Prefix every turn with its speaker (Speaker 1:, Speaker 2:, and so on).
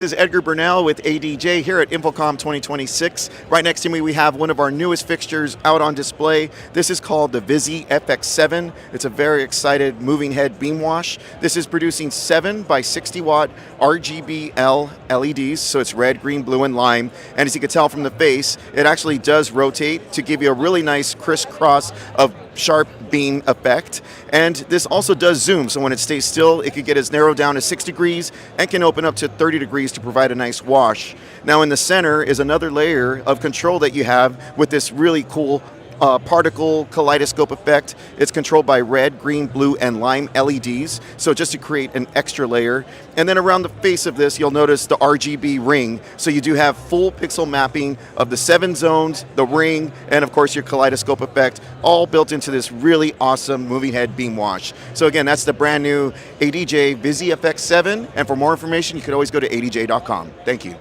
Speaker 1: This is Edgar Burnell with ADJ here at InfoComm 2026. Right next to me we have one of our newest fixtures out on display. This is called the Vizi FX7. It's a very excited moving head beam wash. This is producing 7 by 60 watt RGB LEDs, so it's red, green, blue, and lime. And as you can tell from the face, it actually does rotate to give you a really nice crisscross of sharp beam effect. And this also does zoom, so when it stays still, it can get as narrowed down as 6 degrees and can open up to 30 degrees to provide a nice wash. Now in the center is another layer of control that you have with this really cool particle kaleidoscope effect. It's controlled by red, green, blue, and lime LEDs, so just to create an extra layer. And then around the face of this, you'll notice the RGB ring, so you do have full pixel mapping of the 7 zones, the ring, and of course your kaleidoscope effect, all built into this really awesome moving head beam wash. So again, that's the brand new ADJ Vizi FX7, and for more information, you could always go to adj.com. Thank you.